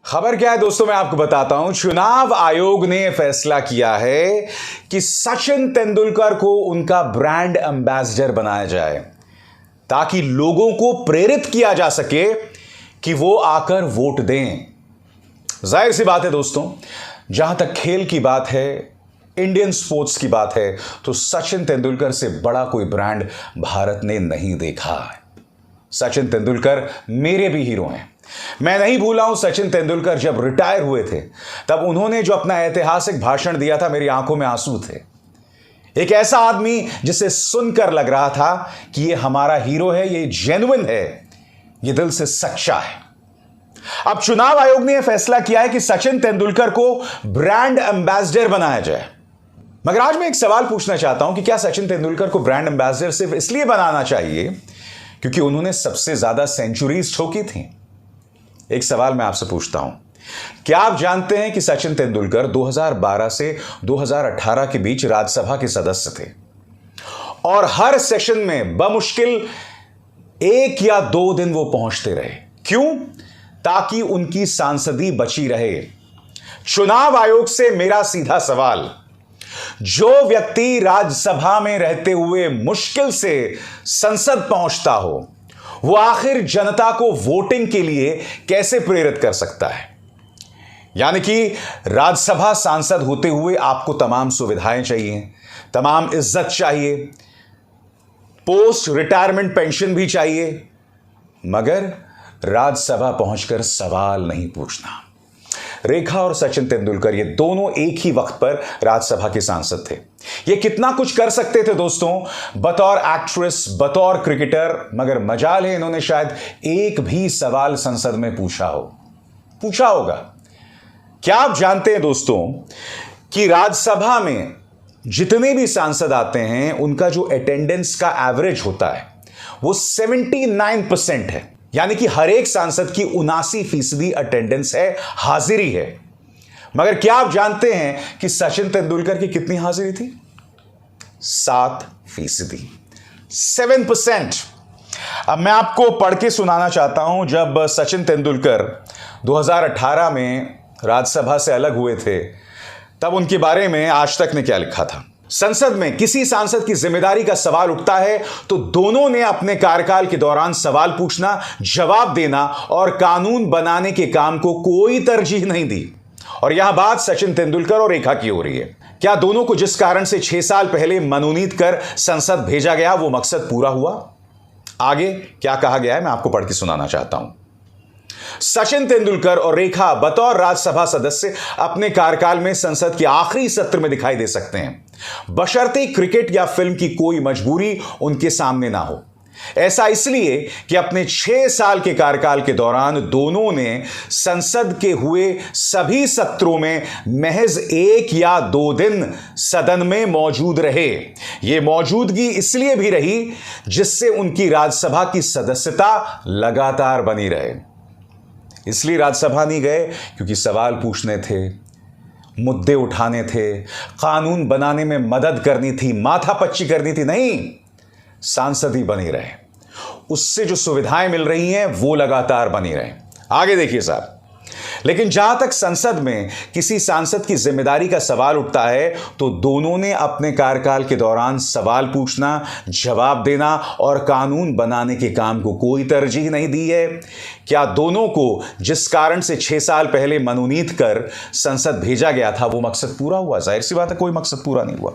खबर क्या है दोस्तों, मैं आपको बताता हूं। चुनाव आयोग ने फैसला किया है कि सचिन तेंदुलकर को उनका ब्रांड एम्बेसडर बनाया जाए ताकि लोगों को प्रेरित किया जा सके कि वो आकर वोट दें। जाहिर सी बात है दोस्तों, जहां तक खेल की बात है, इंडियन स्पोर्ट्स की बात है, तो सचिन तेंदुलकर से बड़ा कोई ब्रांड भारत ने नहीं देखा है। सचिन तेंदुलकर मेरे भी हीरो हैं। मैं नहीं भूला हूं, सचिन तेंदुलकर जब रिटायर हुए थे तब उन्होंने जो अपना ऐतिहासिक भाषण दिया था, मेरी आंखों में आंसू थे। एक ऐसा आदमी जिसे सुनकर लग रहा था कि ये हमारा हीरो है, ये जेन्युइन है, ये दिल से सच्चा है। अब चुनाव आयोग ने यह फैसला किया है कि सचिन तेंदुलकर को ब्रांड एम्बेसडर बनाया जाए। मगर आज मैं एक सवाल पूछना चाहता हूं कि क्या सचिन तेंदुलकर को ब्रांड एम्बेसडर सिर्फ इसलिए बनाना चाहिए क्योंकि उन्होंने सबसे ज्यादा सेंचुरीज ठोकी थी? एक सवाल मैं आपसे पूछता हूं, क्या आप जानते हैं कि सचिन तेंदुलकर 2012 से 2018 के बीच राज्यसभा के सदस्य थे और हर सेशन में बमुश्किल 1 या 2 दिन वो पहुंचते रहे। क्यों? ताकि उनकी सांसदी बची रहे। चुनाव आयोग से मेरा सीधा सवाल, जो व्यक्ति राज्यसभा में रहते हुए मुश्किल से संसद पहुंचता हो, वो आखिर जनता को वोटिंग के लिए कैसे प्रेरित कर सकता है? यानी कि राज्यसभा सांसद होते हुए आपको तमाम सुविधाएं चाहिए, तमाम इज्जत चाहिए, पोस्ट रिटायरमेंट पेंशन भी चाहिए, मगर राज्यसभा पहुंचकर सवाल नहीं पूछना। रेखा और सचिन तेंदुलकर ये दोनों एक ही वक्त पर राज्यसभा के सांसद थे। ये कितना कुछ कर सकते थे दोस्तों, बतौर एक्ट्रेस, बतौर क्रिकेटर, मगर मजाल है इन्होंने शायद एक भी सवाल संसद में पूछा होगा। क्या आप जानते हैं दोस्तों कि राज्यसभा में जितने भी सांसद आते हैं उनका जो अटेंडेंस का एवरेज होता है वो 79% है। यानी कि हर एक सांसद की 79% अटेंडेंस है, हाजिरी है। मगर क्या आप जानते हैं कि सचिन तेंदुलकर की कितनी हाजिरी थी? 7%, 7%। अब मैं आपको पढ़ के सुनाना चाहता हूं, जब सचिन तेंदुलकर 2018 में राज्यसभा से अलग हुए थे तब उनके बारे में आज तक ने क्या लिखा था। संसद में किसी सांसद की जिम्मेदारी का सवाल उठता है तो दोनों ने अपने कार्यकाल के दौरान सवाल पूछना, जवाब देना और कानून बनाने के काम को कोई तरजीह नहीं दी। और यहां बात सचिन तेंदुलकर और रेखा की हो रही है। क्या दोनों को जिस कारण से 6 साल पहले मनोनीत कर संसद भेजा गया वो मकसद पूरा हुआ? आगे क्या कहा गया है मैं आपको पढ़ के सुनाना चाहता हूं। सचिन तेंदुलकर और रेखा बतौर राज्यसभा सदस्य अपने कार्यकाल में संसद के आखिरी सत्र में दिखाई दे सकते हैं, बशर्ते क्रिकेट या फिल्म की कोई मजबूरी उनके सामने ना हो। ऐसा इसलिए कि अपने 6 साल के कार्यकाल के दौरान दोनों ने संसद के हुए सभी सत्रों में महज 1 या 2 दिन सदन में मौजूद रहे। यह मौजूदगी इसलिए भी रही जिससे उनकी राज्यसभा की सदस्यता लगातार बनी रहे। इसलिए राज्यसभा नहीं गए क्योंकि सवाल पूछने थे, मुद्दे उठाने थे, कानून बनाने में मदद करनी थी, माथापच्ची करनी थी, नहीं, सांसद ही बने रहे। उससे जो सुविधाएं मिल रही हैं वो लगातार बनी रहे। आगे देखिए साहब, लेकिन जहां तक संसद में किसी सांसद की जिम्मेदारी का सवाल उठता है तो दोनों ने अपने कार्यकाल के दौरान सवाल पूछना, जवाब देना और कानून बनाने के काम को कोई तरजीह नहीं दी है। क्या दोनों को जिस कारण से 6 साल पहले मनोनीत कर संसद भेजा गया था वो मकसद पूरा हुआ? जाहिर सी बात है, कोई मकसद पूरा नहीं हुआ।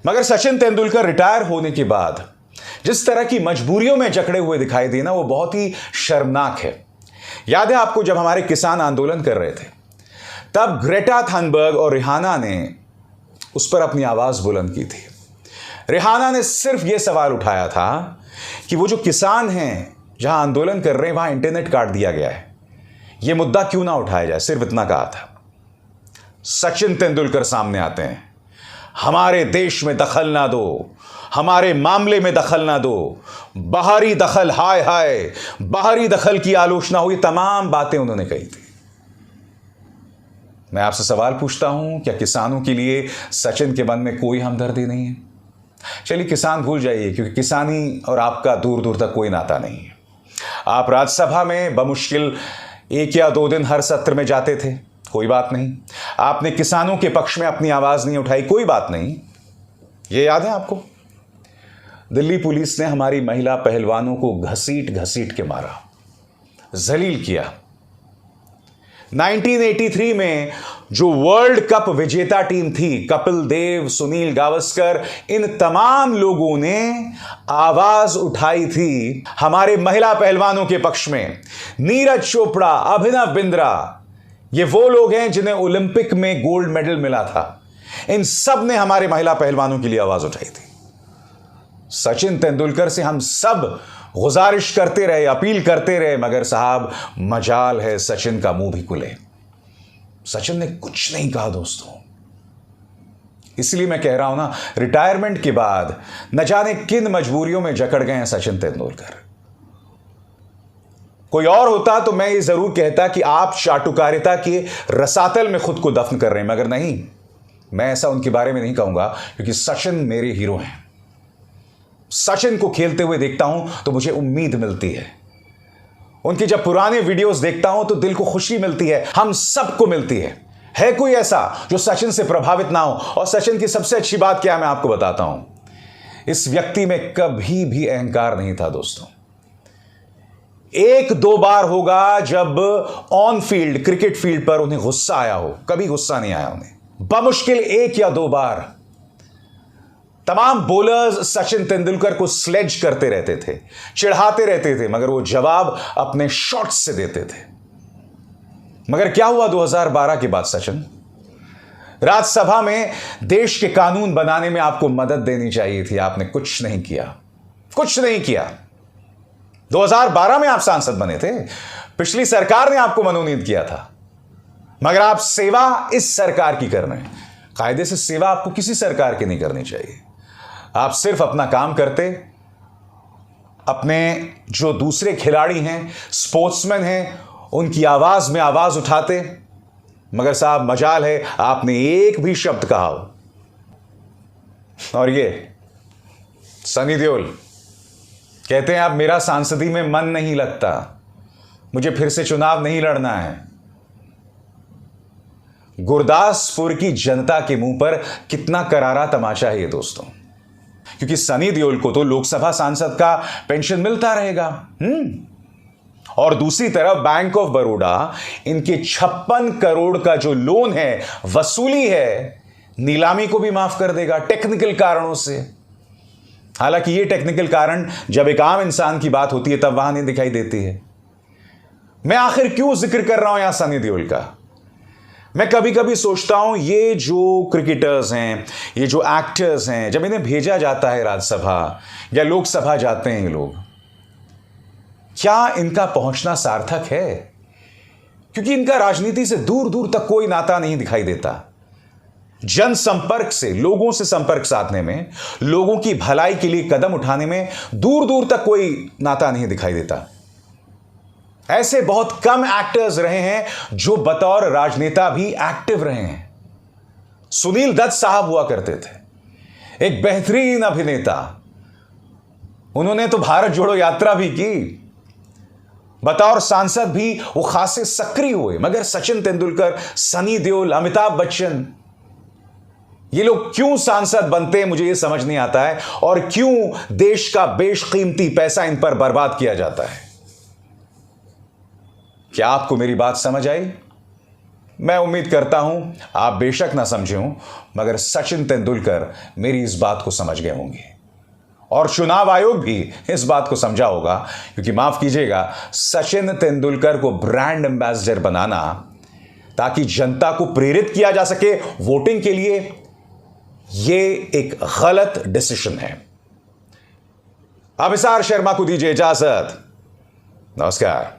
मगर सचिन तेंदुलकर रिटायर होने के बाद जिस तरह की मजबूरियों में जकड़े हुए दिखाई देना वो बहुत ही शर्मनाक है। याद है आपको, जब हमारे किसान आंदोलन कर रहे थे तब ग्रेटा थनबर्ग और रिहाना ने उस पर अपनी आवाज बुलंद की थी। रिहाना ने सिर्फ यह सवाल उठाया था कि वो जो किसान हैं जहां आंदोलन कर रहे हैं वहां इंटरनेट काट दिया गया है, यह मुद्दा क्यों ना उठाया जाए, सिर्फ इतना कहा था। सचिन तेंदुलकर सामने आते हैं, हमारे देश में दखल ना दो, हमारे मामले में दखल ना दो, बाहरी दखल, हाय हाय, बाहरी दखल की आलोचना हुई, तमाम बातें उन्होंने कही थी। मैं आपसे सवाल पूछता हूं, क्या किसानों के लिए सचिन के मन में कोई हमदर्दी नहीं है? चलिए किसान भूल जाइए, क्योंकि किसानी और आपका दूर दूर तक कोई नाता नहीं है। आप राज्यसभा में बमुश्किल एक या दो दिन हर सत्र में जाते थे, कोई बात नहीं। आपने किसानों के पक्ष में अपनी आवाज नहीं उठाई, कोई बात नहीं। ये याद है आपको? दिल्ली पुलिस ने हमारी महिला पहलवानों को घसीट घसीट के मारा, जलील किया। 1983 में जो वर्ल्ड कप विजेता टीम थी, कपिल देव, सुनील गावस्कर, इन तमाम लोगों ने आवाज उठाई थी हमारे महिला पहलवानों के पक्ष में। नीरज चोपड़ा, अभिनव बिंद्रा, ये वो लोग हैं जिन्हें ओलंपिक में गोल्ड मेडल मिला था। इन सब ने हमारे महिला पहलवानों के लिए आवाज उठाई थी। सचिन तेंदुलकर से हम सब गुजारिश करते रहे, अपील करते रहे, मगर साहब मजाल है सचिन का मुंह भी खुले। सचिन ने कुछ नहीं कहा दोस्तों। इसलिए मैं कह रहा हूं ना, रिटायरमेंट के बाद न जाने किन मजबूरियों में जकड़ गए हैं सचिन तेंदुलकर। कोई और होता तो मैं ये जरूर कहता कि आप चाटुकारिता के रसातल में खुद को दफन कर रहे हैं, मगर नहीं, मैं ऐसा उनके बारे में नहीं कहूंगा, क्योंकि सचिन मेरे हीरो हैं। सचिन को खेलते हुए देखता हूं तो मुझे उम्मीद मिलती है। उनकी जब पुराने वीडियोस देखता हूं तो दिल को खुशी मिलती है, हम सबको मिलती है। है कोई ऐसा जो सचिन से प्रभावित ना हो? और सचिन की सबसे अच्छी बात क्या है, मैं आपको बताता हूं। इस व्यक्ति में कभी भी अहंकार नहीं था दोस्तों। एक दो बार होगा जब ऑन फील्ड, क्रिकेट फील्ड पर उन्हें गुस्सा आया हो, कभी गुस्सा नहीं आया उन्हें, बमुश्किल एक या दो बार। तमाम बॉलर्स सचिन तेंदुलकर को स्लेज करते रहते थे, चिढ़ाते रहते थे, मगर वो जवाब अपने शॉट्स से देते थे। मगर क्या हुआ 2012 के बाद? सचिन, राज्यसभा में देश के कानून बनाने में आपको मदद देनी चाहिए थी, आपने कुछ नहीं किया, कुछ नहीं किया। 2012 में आप सांसद बने थे, पिछली सरकार ने आपको मनोनीत किया था, मगर आप सेवा इस सरकार की कर रहे हैं। कायदे से सेवा आपको किसी सरकार की नहीं करनी चाहिए। आप सिर्फ अपना काम करते, अपने जो दूसरे खिलाड़ी हैं, स्पोर्ट्समैन हैं, उनकी आवाज में आवाज उठाते। मगर साहब मजाल है आपने एक भी शब्द कहा हो। और ये सनी देओल कहते हैं, अब मेरा सांसदी में मन नहीं लगता, मुझे फिर से चुनाव नहीं लड़ना है। गुरदासपुर की जनता के मुंह पर कितना करारा तमाचा है ये दोस्तों, क्योंकि सनी देओल को तो लोकसभा सांसद का पेंशन मिलता रहेगा। और दूसरी तरफ बैंक ऑफ बड़ौदा इनके 56 करोड़ का जो लोन है, वसूली है, नीलामी को भी माफ कर देगा टेक्निकल कारणों से। हालांकि ये टेक्निकल कारण जब एक आम इंसान की बात होती है तब वहां नहीं दिखाई देती है। मैं आखिर क्यों जिक्र कर रहा हूं यहां सनी देओल का? मैं कभी कभी सोचता हूं, ये जो क्रिकेटर्स हैं, ये जो एक्टर्स हैं, जब इन्हें भेजा जाता है राज्यसभा या लोकसभा जाते हैं ये लोग, क्या इनका पहुंचना सार्थक है? क्योंकि इनका राजनीति से दूर दूर तक कोई नाता नहीं दिखाई देता। जनसंपर्क से, लोगों से संपर्क साधने में, लोगों की भलाई के लिए कदम उठाने में दूर दूर तक कोई नाता नहीं दिखाई देता। ऐसे बहुत कम एक्टर्स रहे हैं जो बतौर राजनेता भी एक्टिव रहे हैं। सुनील दत्त साहब हुआ करते थे, एक बेहतरीन अभिनेता। उन्होंने तो भारत जोड़ो यात्रा भी की, बतौर सांसद भी वो खासे सक्रिय हुए। मगर सचिन तेंदुलकर, सनी देओल, अमिताभ बच्चन, ये लोग क्यों सांसद बनते हैं मुझे ये समझ नहीं आता है, और क्यों देश का बेशकीमती पैसा इन पर बर्बाद किया जाता है। क्या आपको मेरी बात समझ आई? मैं उम्मीद करता हूं आप बेशक ना समझे हों, मगर सचिन तेंदुलकर मेरी इस बात को समझ गए होंगे, और चुनाव आयोग भी इस बात को समझा होगा। क्योंकि माफ कीजिएगा, सचिन तेंदुलकर को ब्रांड एम्बेसडर बनाना ताकि जनता को प्रेरित किया जा सके वोटिंग के लिए, यह एक गलत डिसीजन है। अभिसार शर्मा को दीजिए इजाजत। नमस्कार।